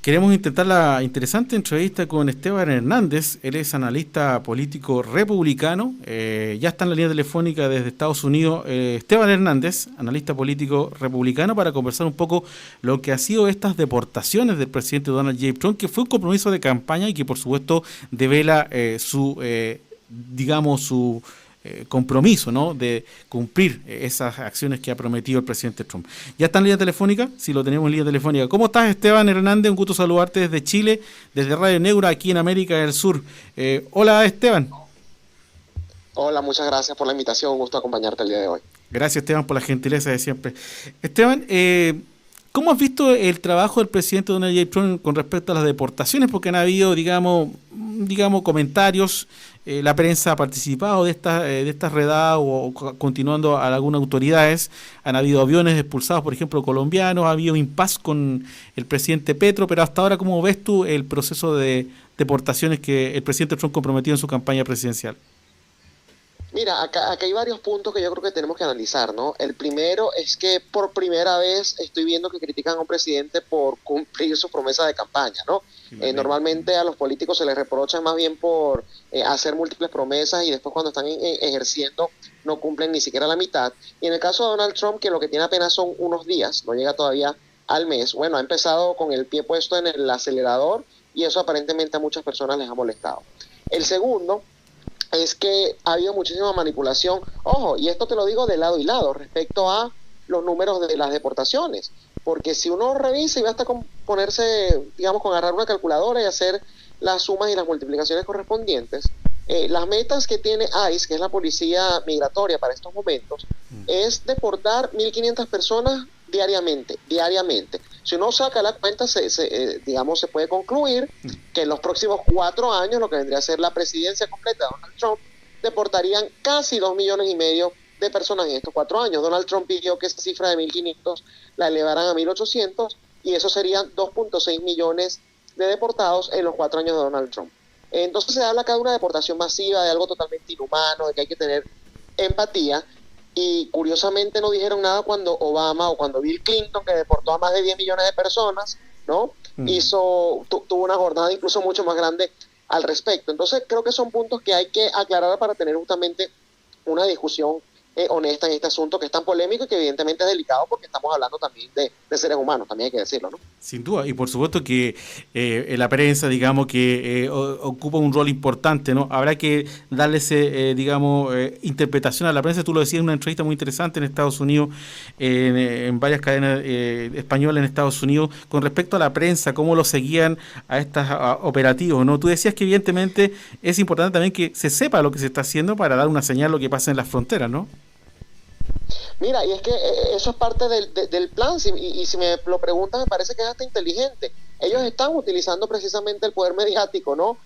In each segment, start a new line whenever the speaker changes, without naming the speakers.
Queremos intentar la interesante entrevista con Esteban Hernández. Él es analista político republicano. Ya está en la línea telefónica desde Estados Unidos. Esteban Hernández, analista político republicano, para conversar un poco lo que ha sido estas deportaciones del presidente Donald J. Trump, que fue un compromiso de campaña y que por supuesto devela su compromiso, ¿no?, de cumplir esas acciones que ha prometido el presidente Trump. Ya está en línea telefónica, si lo tenemos en línea telefónica. ¿Cómo estás, Esteban Hernández? Un gusto saludarte desde Chile, desde Radio Neura, aquí en América del Sur. Hola, Esteban.
Hola, muchas gracias por la invitación, un gusto acompañarte el día de hoy.
Gracias, Esteban, por la gentileza de siempre. Esteban, ¿cómo has visto el trabajo del presidente Donald J. Trump con respecto a las deportaciones? Porque han habido, digamos comentarios, la prensa ha participado de estas redadas o continuando a algunas autoridades. Han habido aviones expulsados, por ejemplo, colombianos, ha habido impasse con el presidente Petro, pero hasta ahora, ¿cómo ves tú el proceso de deportaciones que el presidente Trump comprometió en su campaña presidencial?
Mira, acá hay varios puntos que yo creo que tenemos que analizar, ¿no? El primero es que por primera vez estoy viendo que critican a un presidente por cumplir su promesa de campaña, ¿no? Normalmente a los políticos se les reprocha más bien por hacer múltiples promesas y después cuando están ejerciendo no cumplen ni siquiera la mitad. Y en el caso de Donald Trump, que lo que tiene apenas son unos días, no llega todavía al mes, bueno, ha empezado con el pie puesto en el acelerador y eso aparentemente a muchas personas les ha molestado. El segundo es que ha habido muchísima manipulación, ojo, y esto te lo digo de lado y lado, respecto a los números de las deportaciones, porque si uno revisa y basta con ponerse, digamos, con agarrar una calculadora y hacer las sumas y las multiplicaciones correspondientes, las metas que tiene ICE, que es la policía migratoria para estos momentos, es deportar 1.500 personas diariamente. Si uno saca la cuenta, se puede concluir que en los próximos 4 años, lo que vendría a ser la presidencia completa de Donald Trump, deportarían casi 2,5 millones de personas en estos 4 años. Donald Trump pidió que esa cifra de 1.500 la elevaran a 1.800 y eso serían 2,6 millones de deportados en los 4 años de Donald Trump. Entonces se habla acá de una deportación masiva, de algo totalmente inhumano, de que hay que tener empatía. Y curiosamente no dijeron nada cuando Obama o cuando Bill Clinton, que deportó a más de 10 millones de personas, ¿no? Tuvo una jornada incluso mucho más grande al respecto. Entonces creo que son puntos que hay que aclarar para tener justamente una discusión honesta en este asunto que es tan polémico y que evidentemente es delicado porque estamos hablando también de seres humanos, también hay que decirlo, ¿no?
Sin duda, y por supuesto que la prensa, digamos, que ocupa un rol importante, ¿no? Habrá que darle interpretación a la prensa. Tú lo decías en una entrevista muy interesante en Estados Unidos, en varias cadenas españolas en Estados Unidos, con respecto a la prensa, cómo lo seguían a estos operativos, ¿no? Tú decías que evidentemente es importante también que se sepa lo que se está haciendo para dar una señal a lo que pasa en las fronteras, ¿no?
Mira, y es que eso es parte del plan, y si me lo preguntas, me parece que es hasta inteligente. Ellos están utilizando precisamente el poder mediático, ¿no?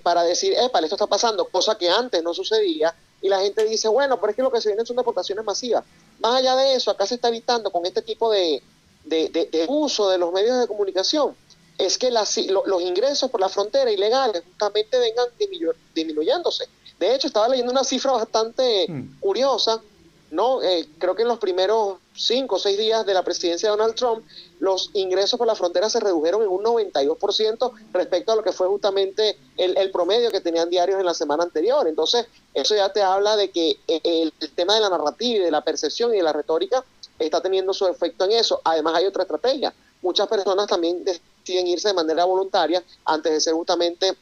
Para decir, esto está pasando, cosa que antes no sucedía, y la gente dice, bueno, pero es que lo que se vienen son deportaciones masivas. Más allá de eso, acá se está evitando con este tipo de uso de los medios de comunicación, es que los ingresos por la frontera ilegales justamente vengan disminuyéndose. De hecho, estaba leyendo una cifra bastante curiosa, ¿no? Creo que en los primeros 5 o 6 días de la presidencia de Donald Trump, los ingresos por la frontera se redujeron en un 92% respecto a lo que fue justamente el promedio que tenían diarios en la semana anterior. Entonces, eso ya te habla de que el tema de la narrativa y de la percepción y de la retórica está teniendo su efecto en eso. Además, hay otra estrategia. Muchas personas también deciden irse de manera voluntaria antes de ser justamente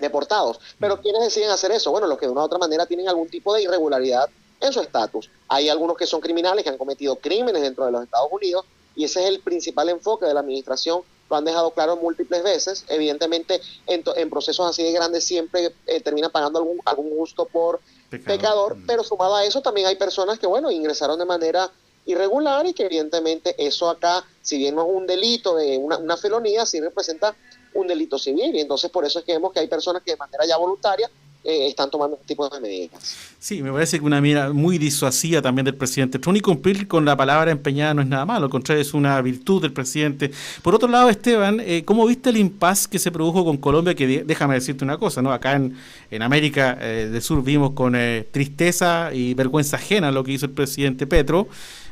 deportados. Pero ¿quiénes deciden hacer eso? Bueno, los que de una u otra manera tienen algún tipo de irregularidad en su estatus. Hay algunos que son criminales, que han cometido crímenes dentro de los Estados Unidos, y ese es el principal enfoque de la administración. Lo han dejado claro múltiples veces. Evidentemente, en procesos así de grandes siempre termina pagando algún gusto por pecador, pero sumado a eso también hay personas que, bueno, ingresaron de manera irregular y que evidentemente eso acá, si bien no es un delito de una felonía, sí representa un delito civil, y entonces por eso es que vemos que hay personas que de manera ya voluntaria están tomando este tipo de medidas.
Sí, me parece que una mira muy disuasiva también del presidente Trump, y cumplir con la palabra empeñada no es nada malo, al contrario, es una virtud del presidente. Por otro lado, Esteban, ¿cómo viste el impasse que se produjo con Colombia? Que déjame decirte una cosa, ¿no? Acá en América del Sur vimos con tristeza y vergüenza ajena lo que hizo el presidente Petro,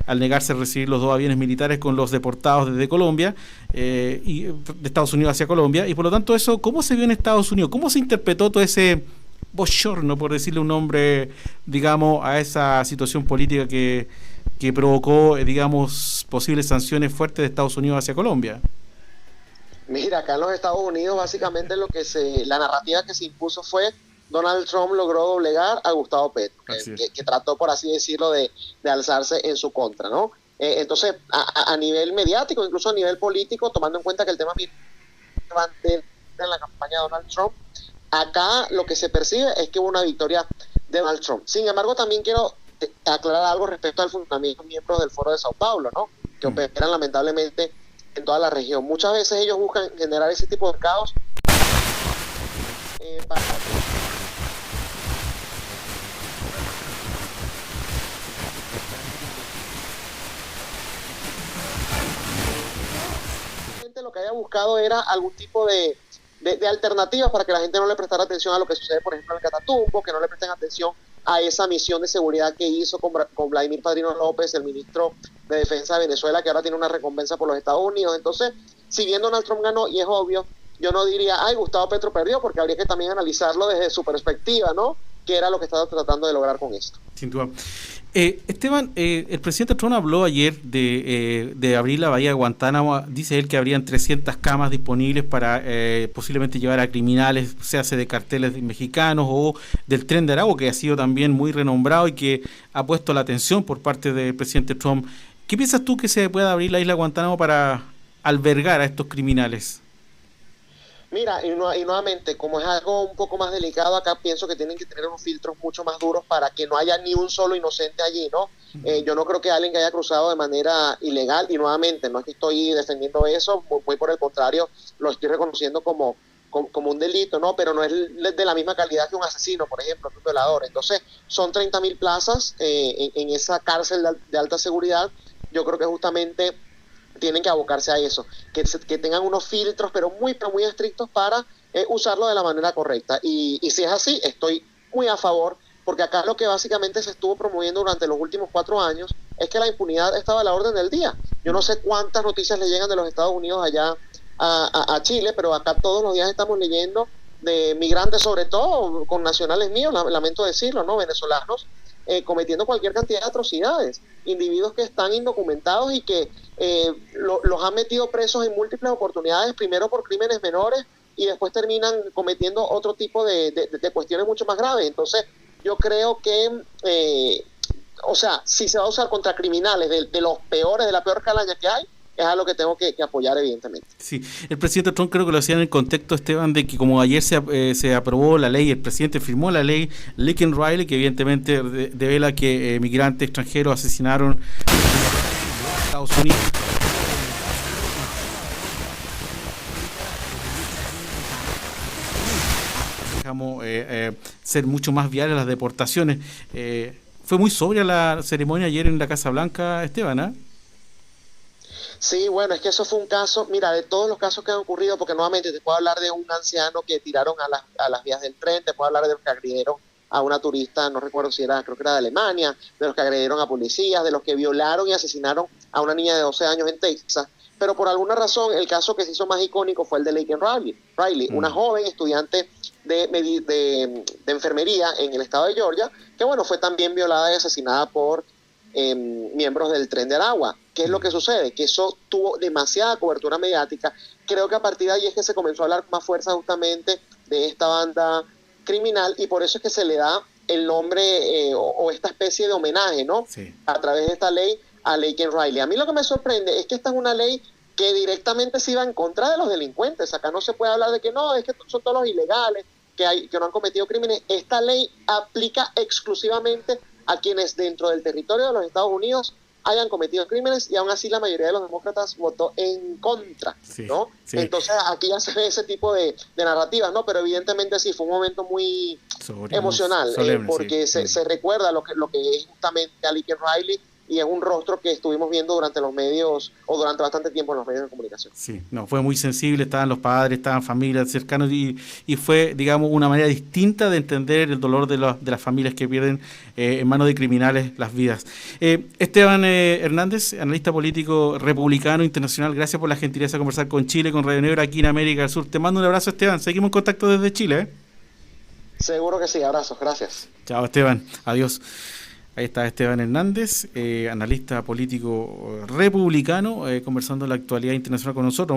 al negarse a recibir los 2 aviones militares con los deportados desde Colombia, y de Estados Unidos hacia Colombia, y por lo tanto eso, ¿cómo se vio en Estados Unidos? ¿Cómo se interpretó todo ese bochorno, por decirle un nombre, digamos, a esa situación política que provocó, digamos, posibles sanciones fuertes de Estados Unidos hacia Colombia?
Mira, acá en los Estados Unidos básicamente la narrativa que se impuso fue Donald Trump logró doblegar a Gustavo Petro, que trató, por así decirlo, de alzarse en su contra, ¿no? Entonces, a nivel mediático, incluso a nivel político, tomando en cuenta que el tema en la campaña de Donald Trump, acá lo que se percibe es que hubo una victoria de Donald Trump. Sin embargo, también quiero aclarar algo respecto al funcionamiento de miembros del Foro de Sao Paulo, ¿no? Que operan lamentablemente en toda la región. Muchas veces ellos buscan generar ese tipo de caos para lo que había buscado era algún tipo de alternativas para que la gente no le prestara atención a lo que sucede, por ejemplo, en el Catatumbo, que no le presten atención a esa misión de seguridad que hizo con Vladimir Padrino López, el ministro de Defensa de Venezuela, que ahora tiene una recompensa por los Estados Unidos. Entonces, si bien Donald Trump ganó, y es obvio, yo no diría, ay, Gustavo Petro perdió, porque habría que también analizarlo desde su perspectiva, ¿no? ¿Qué era lo que estaba tratando de lograr con esto?
Sin duda. Esteban, el presidente Trump habló ayer de abrir la bahía de Guantánamo. Dice él que habrían 300 camas disponibles para posiblemente llevar a criminales, se hace de carteles mexicanos o del Tren de Aragua, que ha sido también muy renombrado y que ha puesto la atención por parte del presidente Trump. ¿Qué piensas tú que se pueda abrir la isla de Guantánamo para albergar a estos criminales?
Mira, y nuevamente, como es algo un poco más delicado, acá pienso que tienen que tener unos filtros mucho más duros para que no haya ni un solo inocente allí, ¿no? Yo no creo que alguien que haya cruzado de manera ilegal, y nuevamente, no es que estoy defendiendo eso, muy por el contrario, lo estoy reconociendo como un delito, ¿no? Pero no es de la misma calidad que un asesino, por ejemplo, un violador. Entonces, son 30.000 plazas en esa cárcel de alta seguridad. Yo creo que justamente tienen que abocarse a eso, que tengan unos filtros, pero muy estrictos para usarlo de la manera correcta. Y si es así, estoy muy a favor, porque acá lo que básicamente se estuvo promoviendo durante los últimos 4 años es que la impunidad estaba a la orden del día. Yo no sé cuántas noticias le llegan de los Estados Unidos allá a Chile, pero acá todos los días estamos leyendo de migrantes, sobre todo con nacionales míos, lamento decirlo, ¿no? Venezolanos, cometiendo cualquier cantidad de atrocidades, individuos que están indocumentados y que los han metido presos en múltiples oportunidades, primero por crímenes menores y después terminan cometiendo otro tipo de cuestiones mucho más graves. Entonces, yo creo que, si se va a usar contra criminales de los peores, de la peor calaña que hay, es algo que tengo que apoyar, evidentemente.
Sí, el presidente Trump creo que lo hacía en el contexto, Esteban, de que como ayer se aprobó la ley, el presidente firmó la ley Lincoln-Riley, que evidentemente devela que migrantes extranjeros asesinaron en Estados Unidos. Dejamos ser mucho más viables las deportaciones. Fue muy sobria la ceremonia ayer en la Casa Blanca, Esteban, ¿eh?
Sí, bueno, es que eso fue un caso, mira, de todos los casos que han ocurrido, porque nuevamente te puedo hablar de un anciano que tiraron a las vías del tren, te puedo hablar de los que agredieron a una turista, no recuerdo si era, creo que era de Alemania, de los que agredieron a policías, de los que violaron y asesinaron a una niña de 12 años en Texas, pero por alguna razón el caso que se hizo más icónico fue el de Lincoln Riley, una joven estudiante de enfermería en el estado de Georgia, que bueno, fue también violada y asesinada por miembros del Tren de Aragua. ¿Qué es lo que sucede? Que eso tuvo demasiada cobertura mediática. Creo que a partir de ahí es que se comenzó a hablar con más fuerza justamente de esta banda criminal, y por eso es que se le da el nombre o esta especie de homenaje, ¿no? Sí. A través de esta ley a Lincoln Riley. A mí lo que me sorprende es que esta es una ley que directamente se iba en contra de los delincuentes. Acá no se puede hablar de que no, es que son todos los ilegales, que no han cometido crímenes. Esta ley aplica exclusivamente a quienes dentro del territorio de los Estados Unidos hayan cometido crímenes, y aún así la mayoría de los demócratas votó en contra, sí, ¿no? Sí. Entonces aquí ya se ve ese tipo de narrativas, ¿no? Pero evidentemente sí, fue un momento muy emocional, porque sí. Se recuerda lo que es justamente a Lincoln Riley, y es un rostro que estuvimos viendo durante los medios, o durante bastante tiempo en los medios de comunicación.
Sí, no, fue muy sensible, estaban los padres, estaban familias cercanos y fue, digamos, una manera distinta de entender el dolor de las familias que pierden en manos de criminales las vidas. Esteban Hernández, analista político republicano internacional, gracias por la gentileza de conversar con Chile, con Radio Negro aquí en América del Sur. Te mando un abrazo, Esteban, seguimos en contacto desde Chile.
Seguro que sí, abrazos, gracias.
Chao, Esteban, adiós. Ahí está Esteban Hernández, analista político republicano, conversando la actualidad internacional con nosotros.